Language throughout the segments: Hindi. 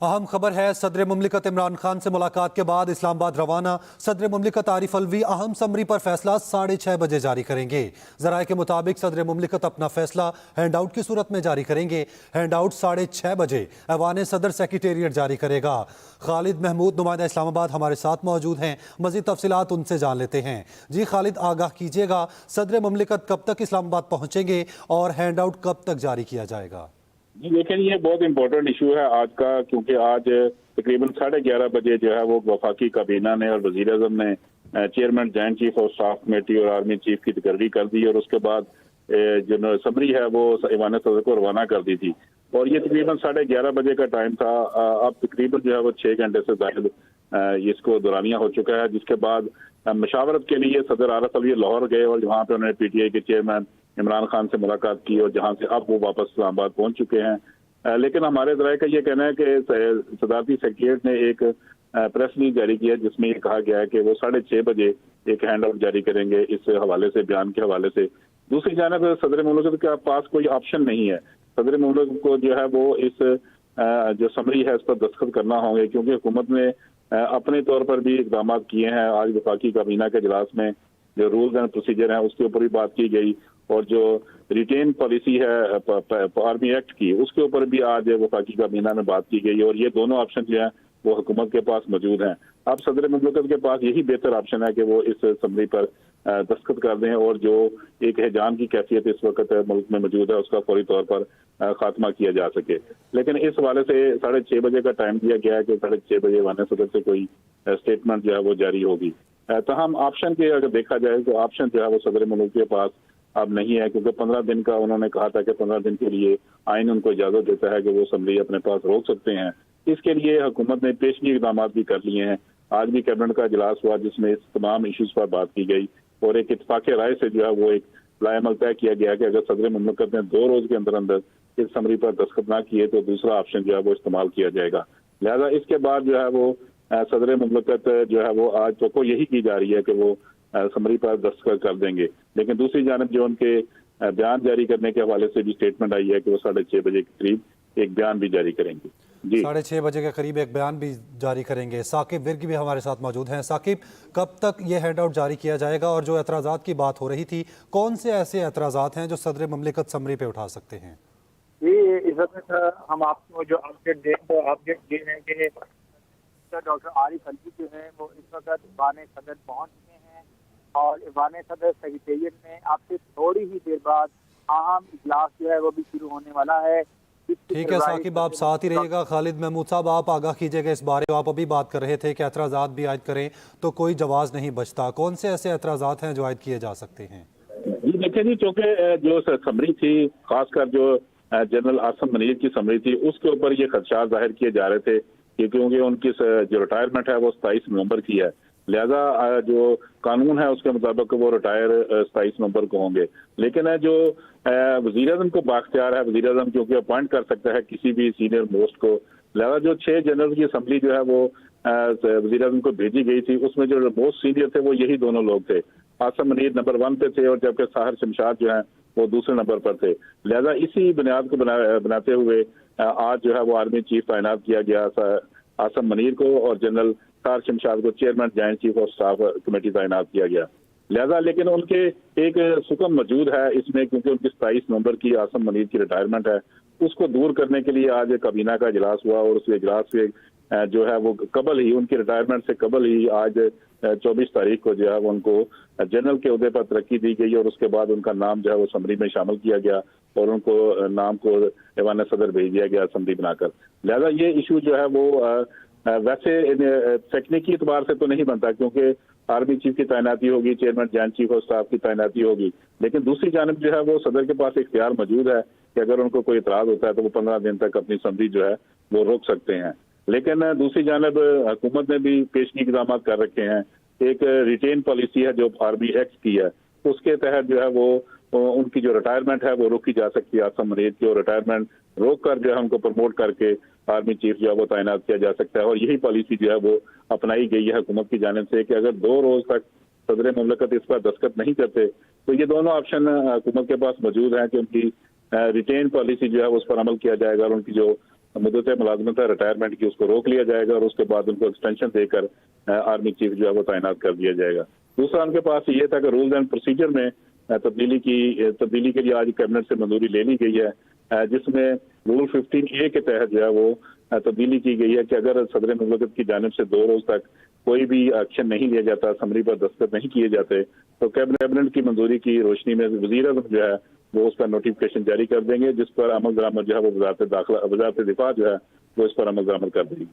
अहम खबर है, सदर मुमलिकत इमरान खान से मुलाकात के बाद इस्लामाबाद रवाना। सदर मुमलिकत आरिफ अलवी अहम समरी पर फैसला 6:30 बजे जारी करेंगे। जराये के मुताबिक सदर मुमलिकत अपना फैसला हैंड आउट की सूरत में जारी करेंगे। हैंड आउट 6:30 बजे ऐवान सदर सेक्रेटेरिएट जारी करेगा। खालिद महमूद नुमाइंदा इस्लामाबाद हमारे साथ मौजूद हैं, मजीद तफसीलात उनसे जान लेते हैं। जी खालिद, आगाह कीजिएगा, सदर मुमलिकत कब तक इस्लामाबाद पहुंचेंगे और हैंड आउट कब तक जारी किया जाएगा? जी देखें, ये बहुत इंपॉर्टेंट इशू है आज का, क्योंकि आज तकरीबन 11:30 बजे जो है वो वफाकी काबीना ने और वजीर आजम ने chairman joint chief of staff committee और आर्मी चीफ की तकर्री कर दी और उसके बाद जो समरी है वो ऐवान सदर को रवाना कर दी थी। और ये तकरीबन 11:30 बजे का टाइम था। अब तकरीबन जो है वो 6 घंटे से ज्यादा इसको दौरानिया हो चुका है, जिसके बाद मशावरत के लिए सदर आरिफ अलवी लाहौर गए और वहाँ पे उन्होंने PTI के चेयरमैन इमरान खान से मुलाकात की और जहां से अब वो वापस इस्लामाबाद पहुंच चुके हैं। लेकिन हमारे ज़राए का ये कहना है कि सदारती सेक्रेटेरिएट ने एक प्रेस रिलीज जारी किया जिसमें ये कहा गया है कि वो 6:30 बजे एक हैंड आउट जारी करेंगे इस हवाले से, बयान के हवाले से। दूसरी जानब सदर मुमलिकत के पास कोई ऑप्शन नहीं है। सदर मुमलिकत को जो है वो इस जो समरी है इस पर दस्तखत करना होंगे, क्योंकि हुकूमत ने अपने तौर पर भी इकदाम किए हैं। आज वफाकी काबीना के इजलास में जो रूल्स एंड प्रोसीजर हैं उसके ऊपर भी बात की गई और जो रिटेन पॉलिसी है आर्मी एक्ट की उसके ऊपर भी आज वफाकी काबीना में बात की गई और ये दोनों ऑप्शन जो हैं वो हुकूमत के पास मौजूद हैं। अब सदर मुमलिकत के पास यही बेहतर ऑप्शन है कि वो इस समरी पर दस्तखत कर दें और जो एक हिजाम की कैफियत इस वक्त मुल्क में मौजूद है उसका फौरी तौर पर खात्मा किया जा सके। लेकिन इस हवाले से 6:30 बजे का टाइम दिया गया है कि 6:30 बजे ऐवान सदर से कोई स्टेटमेंट जो है वो जारी होगी। तो हम ऑप्शन के अगर देखा जाए तो ऑप्शन जो है वो सदर मुल्क के पास अब नहीं है, क्योंकि 15 दिन का उन्होंने कहा था कि 15 दिन के लिए आइन उनको इजाजत देता है कि वो असम्बली अपने पास रोक सकते हैं। इसके लिए हुकूमत ने पेशगी इकदाम भी कर लिए हैं। आज भी कैबिनेट का इजलास हुआ जिसमें इस तमाम इशूज पर बात की गई और एक इत्तफाक राय से जो है वो एक लाएमल तय किया गया कि अगर सदर मुमलिकत ने 2 रोज के अंदर अंदर इस समरी पर दस्तखत ना किए तो दूसरा ऑप्शन जो है वो इस्तेमाल किया जाएगा। लिहाजा इसके बाद जो है वो सदर मुमलिकत जो है वो आज तो यही की जा रही है कि वो समरी पर दस्तखत कर देंगे। लेकिन दूसरी जानब जो उनके बयान जारी करने के हवाले से भी स्टेटमेंट आई है कि वो 6:30 बजे के करीब एक बयान भी जारी करेंगे। जी 6:30 बजे के करीब एक बयान भी जारी करेंगे। साकिब विर्क भी हमारे साथ मौजूद हैं। साकिब, कब तक ये हैंड आउट जारी किया जाएगा और जो एतराज़ात की बात हो रही थी, कौन से ऐसे एतराज़ात हैं जो सदर मुमलिकत समरी पे उठा सकते हैं? जी इस वक्त हम आपको जो अपडेट ये है कि डॉक्टर आरिफ अलवी जो है वो इस वक्त ऐवान सदर पहुंच गए हैं और ऐवान सदर सेक्रेटेरिएट में आपसे थोड़ी ही देर बाद अहम इजलास जो है वो भी शुरू होने वाला है। ठीक है साकिब, आप साथ ही रहिएगा। खालिद महमूद साहब, आप आगाह कीजिएगा इस बारे में। आप अभी बात कर रहे थे कि एतराज़ात भी आयद करें तो कोई जवाब नहीं बचता। कौन से ऐसे एतराज़ात हैं जो आयद किए जा सकते हैं? जी देखिए जी, चूँकि जो समरी थी, खासकर जो जनरल आसम मनीर की समरी थी, उसके ऊपर ये खदशात जाहिर किए जा रहे थे क्योंकि उनकी जो रिटायरमेंट है वो 27 नवंबर की है। लिहाजा जो कानून है उसके मुताबिक वो रिटायर 27 नवंबर को होंगे। लेकिन जो वजीर आजम को बाख्तियार है, वजीर आजम क्योंकि अपॉइंट कर सकता है किसी भी सीनियर मोस्ट को। लिहाजा जो 6 जनरल की असम्बली जो है वो वजीर आजम को भेजी गई थी, उसमें जो मोस्ट सीनियर थे वो यही दोनों लोग थे। आसम मनीर नंबर 1 पे थे और जबकि साहिर शमशाद जो है वो दूसरे नंबर पर थे। लिहाजा इसी बुनियाद को बनाते हुए आज जो है वो आर्मी चीफ तैनात किया गया आसम मनीर को और जनरल साहिर शमशाद को chairman joint chief of staff committee तैनात किया गया। लिहाजा लेकिन उनके एक सुकम मौजूद है इसमें, क्योंकि उनकी 27 नवंबर की आसम मनीर की रिटायरमेंट है। उसको दूर करने के लिए आज काबीना का इजलास हुआ और उस इजलास से जो है वो कबल ही, उनकी रिटायरमेंट से कबल ही आज 24 तारीख को जो है वो उनको जनरल के ओहदे पर तरक्की दी गई और उसके बाद उनका नाम जो है वो असम्बली में शामिल किया गया और उनको नाम को ऐवान सदर भेज दिया गया असम्बली बनाकर। लिहाजा ये इशू जो है वो वैसे तकनीकी एतबार से तो नहीं बनता, क्योंकि आर्मी चीफ की तैनाती होगी, chairman joint chief of staff की तैनाती होगी। लेकिन दूसरी जानब जो है वो सदर के पास इख्तियार मौजूद है कि अगर उनको कोई इतराज होता है तो वो 15 दिन तक अपनी समरी जो है वो रोक सकते हैं। लेकिन दूसरी जानब हुकूमत ने भी पेशगी इक़दाम कर रखे हैं। एक रिटेन पॉलिसी है जो आर्मी एक्ट की है, उसके तहत जो है वो उनकी जो रिटायरमेंट है वो रोकी जा सकती है आसम मनीर की, और रिटायरमेंट रोक कर जो है उनको प्रमोट करके आर्मी चीफ जो है वो तैनात किया जा सकता है। और यही पॉलिसी जो है वो अपनाई गई है हुकूमत की जानिब से कि अगर 2 रोज तक सदर मुमलिकत इस पर दस्तखत नहीं करते तो ये दोनों ऑप्शन हुकूमत के पास मौजूद हैं कि उनकी रिटेन पॉलिसी जो है उस पर अमल किया जाएगा और उनकी जो मुद्दत मुलाजमत है रिटायरमेंट की उसको रोक लिया जाएगा और उसके बाद उनको एक्सटेंशन देकर आर्मी चीफ जो है वो तैनात कर दिया जाएगा। दूसरा उनके पास ये था कि रूल्स एंड प्रोसीजर में तब्दीली के लिए आज कैबिनेट से मंजूरी ले ली गई है, जिसमें रूल 15A के तहत जो है वो तब्दीली की गई है कि अगर सदर मुमलिकत की जानिब से 2 रोज तक कोई भी एक्शन नहीं लिया जाता, समरी पर दस्तखत नहीं किए जाते, तो कैबिनेट की मंजूरी की रोशनी में वजीर आज़म जो है वो उस पर नोटिफिकेशन जारी कर देंगे, जिस पर अमल दरामद जो है वो वजारत दिफा जो है वो इस पर अमल दरामद कर देगी।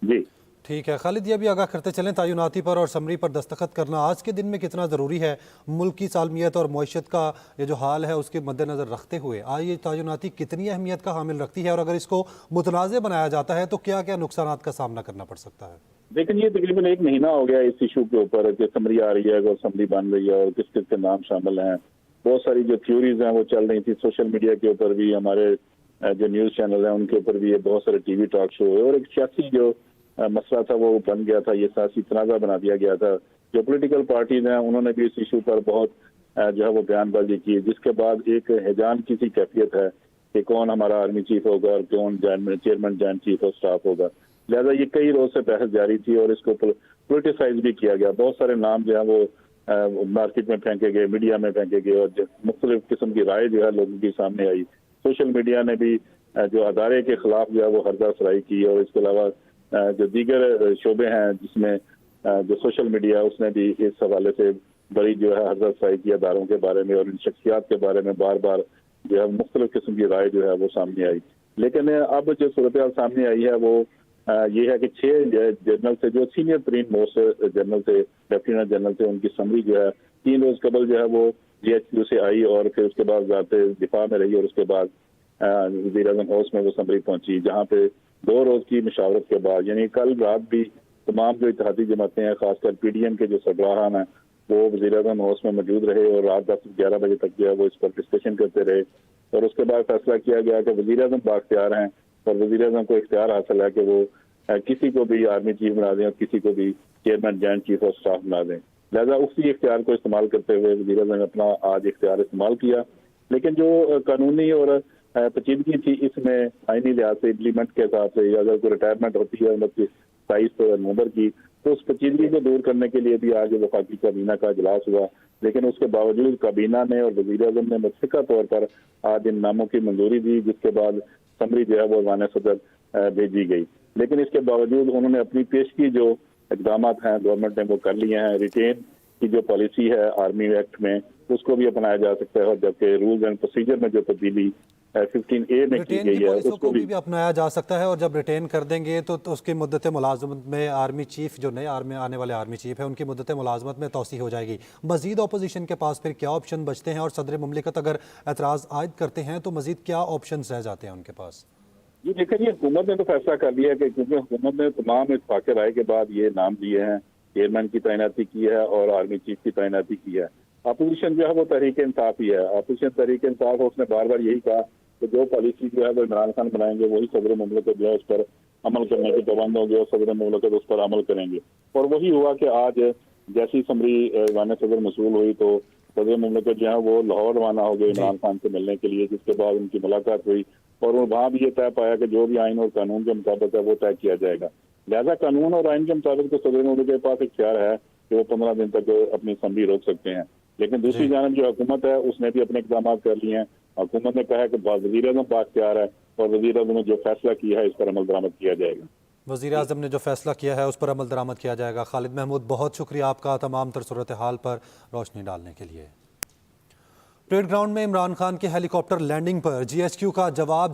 जी ठीक है खालिद, ये भी आगाह करते चलें तैनाती पर और समरी पर दस्तखत करना आज के दिन में कितना ज़रूरी है? मुल्क की सालमियत और मईशत का ये जो हाल है उसके मद्देनज़र रखते हुए आज ये तैनाती कितनी अहमियत का हामिल रखती है और अगर इसको मुतनाज़ बनाया जाता है तो क्या क्या नुकसान का सामना करना पड़ सकता है? लेकिन ये तकरीबन 1 महीना हो गया इस इशू के ऊपर कि समरी आ रही है और समरी बन रही है और किस किस के नाम शामिल हैं। बहुत सारी जो थ्योरीज हैं वो चल रही थी सोशल मीडिया के ऊपर भी, हमारे जो न्यूज़ चैनल हैं उनके ऊपर भी, ये बहुत सारे टीवी टॉक शो हुए और एक सियासी जो मसला था वो बन गया था, ये सियासी तनाज़ा बना दिया गया था। जो पॉलिटिकल पार्टीज हैं उन्होंने भी इस इशू पर बहुत जो है वो बयानबाजी की, जिसके बाद एक हिजान की सी कैफियत है कि कौन हमारा आर्मी चीफ होगा और कौन chairman joint chief of staff होगा। लिहाजा ये कई रोज से बहस जारी थी और इसको पोलिटिसाइज भी किया गया। बहुत सारे नाम जो है वो मार्केट में फेंके गए, मीडिया में फेंके गए और मुख्तलिफ किस्म की राय जो है लोगों के सामने आई। सोशल मीडिया ने भी जो अदारे के खिलाफ जो है वो हरदा सराई की और इसके अलावा जो दीगर शोबे हैं जिसमें जो सोशल मीडिया उसने भी इस हवाले से बड़ी जो है हरदा सराई की अदारों के बारे में और इन शख्सियात के बारे में बार बार जो है मुख्तलिफ किस्म की राय जो है वो सामने आई। लेकिन अब जो सूरत सामने आई है वो ये है कि 6 जनरल से जो सीनियर तरीन मोस्ट जनरल थे, लेफ्टिनेंट जनरल थे, उनकी समरी जो है 3 रोज कबल जो है वो GHQ से आई और फिर उसके बाद वजारत दिफा में रही और उसके बाद वज़ीर आज़म हाउस में वो समरी पहुंची, जहाँ पे 2 रोज की मशावरत के बाद, यानी कल रात भी तमाम जो इत्तेहादी जमातें हैं खासकर PDM के जो सरबराहान हैं वो वज़ीर आज़म हाउस में मौजूद रहे और रात 10-11 बजे तक जो है वो इस पर डिस्कशन करते रहे और उसके बाद फैसला किया गया कि वज़ीर आज़म बाख्तियार हैं और वज़ीर आज़म को इख्तियार हासिल है कि वो किसी को भी आर्मी चीफ बना दें और किसी को भी chairman joint chief of staff बना दें। लिहाजा उसी इख्तियार को इस्तेमाल करते हुए वज़ीर आज़म ने अपना आज इख्तियार इस्तेमाल किया। लेकिन जो कानूनी और पेचीदगी थी इसमें आईनी लिहाज से इम्प्लीमेंट के हिसाब से अगर कोई रिटायरमेंट होती है 27 नवंबर की तो उस पेचीदगी को दूर करने के लिए भी आज वफाकी काबीना का इजलास हुआ। लेकिन उसके बावजूद काबीना ने और वज़ीर आज़म ने मुतफ़िका तौर पर आज इन नामों की मंजूरी दी, जिसके बाद समरी जो है वो ऐवान सदर भेजी गई। लेकिन इसके बावजूद उन्होंने अपनी पेशगी जो इक़दाम हैं गवर्नमेंट ने वो कर लिए हैं। रिटेन की जो पॉलिसी है आर्मी एक्ट में उसको भी अपनाया जा सकता है और जबकि रूल्स एंड प्रोसीजर में जो तब्दीली 15A में की गई है उसको भी अपनाया जा सकता है और जब रिटेन कर देंगे तो उसकी मुद्दत मुलाजमत में आर्मी चीफ जो नए आने वाले आर्मी चीफ है उनकी मुद्दत मुलाजमत में तोसी हो जाएगी। मजीद अपोजिशन के पास फिर क्या ऑप्शन बचते हैं और सदर मुमलिकत अगर एतराज़ आयद करते हैं तो मजीद क्या ऑप्शन रह जाते हैं उनके पास? जी देखिए, हुकूमत ने तो फैसला कर लिया कि क्योंकि हुकूमत ने तमाम इत्तेफाक राय के बाद ये नाम दिए हैं, चेयरमैन की तैनाती की है और आर्मी चीफ की तैनाती की है। अपोजिशन जो है वो तहरीक इंसाफ ही है। अपोजिशन तहरीक इंसाफ उसने बार बार यही कहा कि जो पॉलिसी जो है वो इमरान खान बनाएंगे वही सदर मुमलिकत जो है उस पर अमल करने के पाबंद होंगे और सदर मुमलिकत उस पर अमल करेंगे। और वही हुआ कि आज जैसी समरी ऐवान सदर मसूल हुई तो सदर मुमलिकत जो है वो लाहौर रवाना हो गए इमरान खान से मिलने के लिए, जिसके बाद उनकी मुलाकात हुई और वहाँ भी ये तय पाया कि जो भी आइन और कानून के मुताबिक है वो तय किया जाएगा। लिहाजा कानून और आइन के मुताबिक तो सदर मुमलिकत के पास इख्तियार है कि वो 15 दिन तक अपनी असम्बली रोक सकते हैं। लेकिन दूसरी जानब जो हुकूमत है उसने भी अपने इक़दाम कर लिए हैं। हुकूमत ने कहा है कि वज़ीर आज़म बाख्तियार है और वज़ीर आज़म ने जो फैसला किया है इस पर अमल दरामद किया जाएगा। वज़ीर आज़म ने जो फैसला किया है उस पर अमल दरामद किया जाएगा। खालिद महमूद, बहुत शुक्रिया आपका तमाम तर सूरत हाल पर रोशनी डालने के लिए। परेड ग्राउंड में इमरान खान के हेलीकॉप्टर लैंडिंग पर GHQ का जवाब